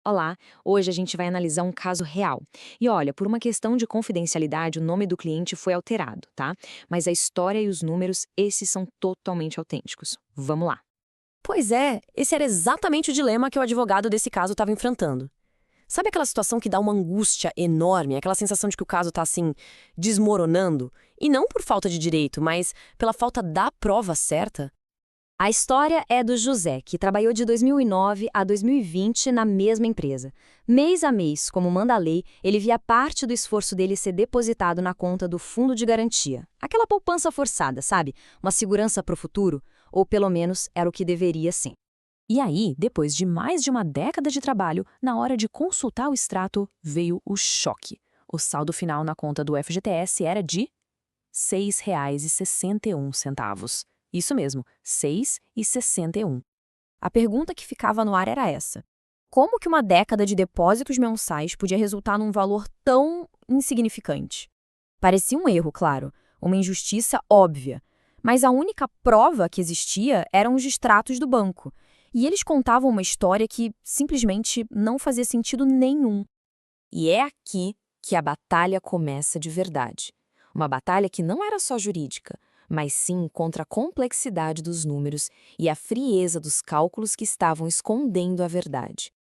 Olá, hoje a gente vai analisar um caso real. E olha, por uma questão de confidencialidade, o nome do cliente foi alterado, tá? Mas a história e os números, esses são totalmente autênticos. Vamos lá. Pois é, esse era exatamente o dilema que o advogado desse caso estava enfrentando. Sabe aquela situação que dá uma angústia enorme, aquela sensação de que o caso está assim, desmoronando? E não por falta de direito, mas pela falta da prova certa? A história é do José, que trabalhou de 2009 a 2020 na mesma empresa. Mês a mês, como manda a lei, ele via parte do esforço dele ser depositado na conta do fundo de garantia. Aquela poupança forçada, sabe? Uma segurança para o futuro, ou pelo menos era o que deveria ser. E aí, depois de mais de uma década de trabalho, na hora de consultar o extrato, veio o choque. O saldo final na conta do FGTS era de R$ 6,61. Isso mesmo, 6,61. A pergunta que ficava no ar era essa: como que uma década de depósitos mensais podia resultar num valor tão insignificante? Parecia um erro, claro, uma injustiça óbvia, mas a única prova que existia eram os extratos do banco. E eles contavam uma história que simplesmente não fazia sentido nenhum. E é aqui que a batalha começa de verdade. Uma batalha que não era só jurídica, mas sim contra a complexidade dos números e a frieza dos cálculos que estavam escondendo a verdade.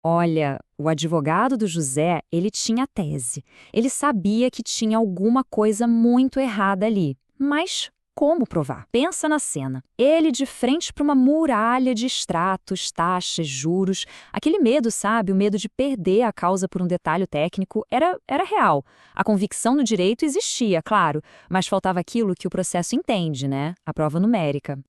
Olha, o advogado do José, ele tinha tese. Ele sabia que tinha alguma coisa muito errada ali. Mas como provar? Pensa na cena. Ele de frente para uma muralha de extratos, taxas, juros. Aquele medo, sabe? O medo de perder a causa por um detalhe técnico era real. A convicção no direito existia, claro, mas faltava aquilo que o processo entende, né? A prova numérica.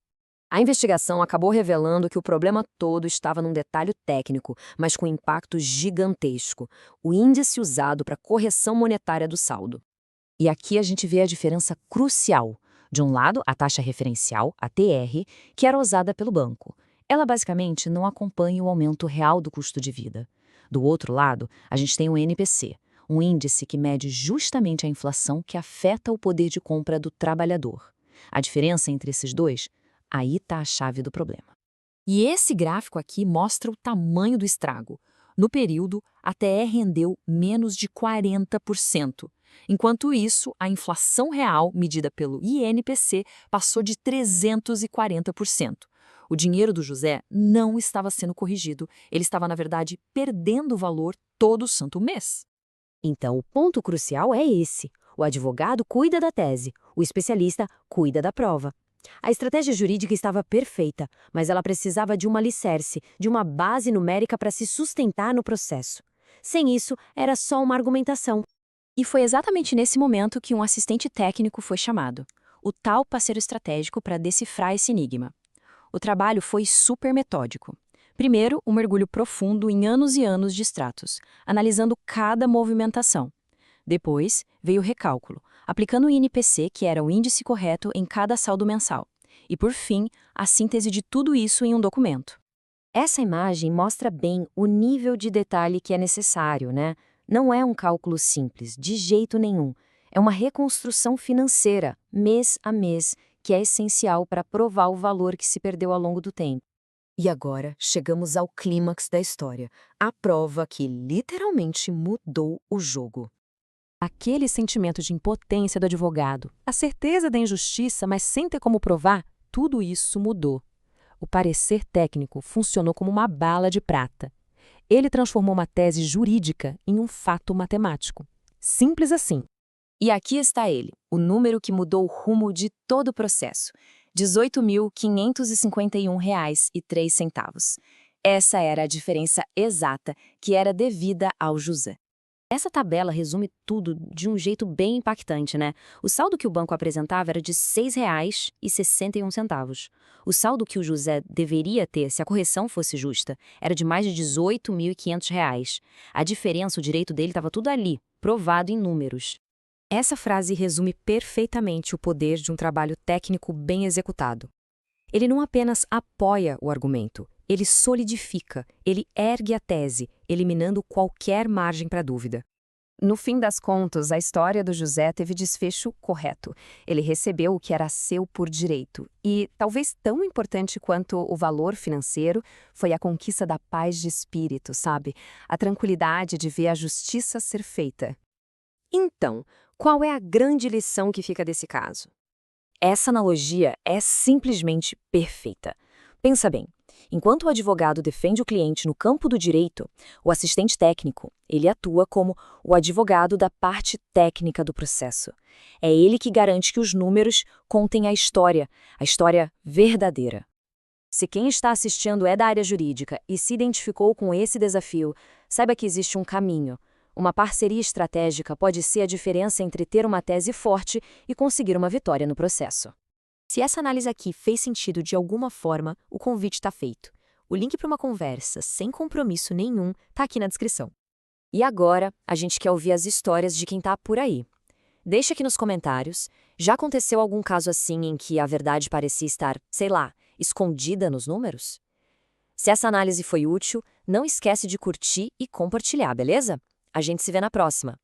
A investigação acabou revelando que o problema todo estava num detalhe técnico, mas com impacto gigantesco: o índice usado para correção monetária do saldo. E aqui a gente vê a diferença crucial. De um lado, a taxa referencial, a TR, que era usada pelo banco. Ela basicamente não acompanha o aumento real do custo de vida. Do outro lado, a gente tem o NPC, um índice que mede justamente a inflação que afeta o poder de compra do trabalhador. A diferença entre esses dois, aí está a chave do problema. E esse gráfico aqui mostra o tamanho do estrago. No período, a TR rendeu menos de 40%. Enquanto isso, a inflação real, medida pelo INPC, passou de 340%. O dinheiro do José não estava sendo corrigido, ele estava, na verdade, perdendo valor todo santo mês. Então, o ponto crucial é esse. O advogado cuida da tese, o especialista cuida da prova. A estratégia jurídica estava perfeita, mas ela precisava de um alicerce, de uma base numérica para se sustentar no processo. Sem isso, era só uma argumentação. E foi exatamente nesse momento que um assistente técnico foi chamado, o tal parceiro estratégico para decifrar esse enigma. O trabalho foi super metódico. Primeiro, um mergulho profundo em anos e anos de extratos, analisando cada movimentação. Depois, veio o recálculo, aplicando o INPC, que era o índice correto em cada saldo mensal. E, por fim, a síntese de tudo isso em um documento. Essa imagem mostra bem o nível de detalhe que é necessário, né? Não é um cálculo simples, de jeito nenhum. É uma reconstrução financeira, mês a mês, que é essencial para provar o valor que se perdeu ao longo do tempo. E agora chegamos ao clímax da história, a prova que literalmente mudou o jogo. Aquele sentimento de impotência do advogado, a certeza da injustiça, mas sem ter como provar, tudo isso mudou. O parecer técnico funcionou como uma bala de prata. Ele transformou uma tese jurídica em um fato matemático. Simples assim. E aqui está ele, o número que mudou o rumo de todo o processo: R$ 18.551,03. Essa era a diferença exata que era devida ao José. Essa tabela resume tudo de um jeito bem impactante, né? O saldo que o banco apresentava era de R$ 6,61. O saldo que o José deveria ter se a correção fosse justa era de mais de R$ 18.500. A diferença, o direito dele estava tudo ali, provado em números. Essa frase resume perfeitamente o poder de um trabalho técnico bem executado. Ele não apenas apoia o argumento, ele solidifica, ele ergue a tese, eliminando qualquer margem para dúvida. No fim das contas, a história do José teve desfecho correto. Ele recebeu o que era seu por direito. E, talvez tão importante quanto o valor financeiro, foi a conquista da paz de espírito, sabe? A tranquilidade de ver a justiça ser feita. Então, qual é a grande lição que fica desse caso? Essa analogia é simplesmente perfeita. Pensa bem, enquanto o advogado defende o cliente no campo do direito, o assistente técnico, ele atua como o advogado da parte técnica do processo. É ele que garante que os números contem a história verdadeira. Se quem está assistindo é da área jurídica e se identificou com esse desafio, saiba que existe um caminho. Uma parceria estratégica pode ser a diferença entre ter uma tese forte e conseguir uma vitória no processo. Se essa análise aqui fez sentido de alguma forma, o convite está feito. O link para uma conversa sem compromisso nenhum está aqui na descrição. E agora, a gente quer ouvir as histórias de quem está por aí. Deixa aqui nos comentários, já aconteceu algum caso assim em que a verdade parecia estar, sei lá, escondida nos números? Se essa análise foi útil, não esquece de curtir e compartilhar, beleza? A gente se vê na próxima.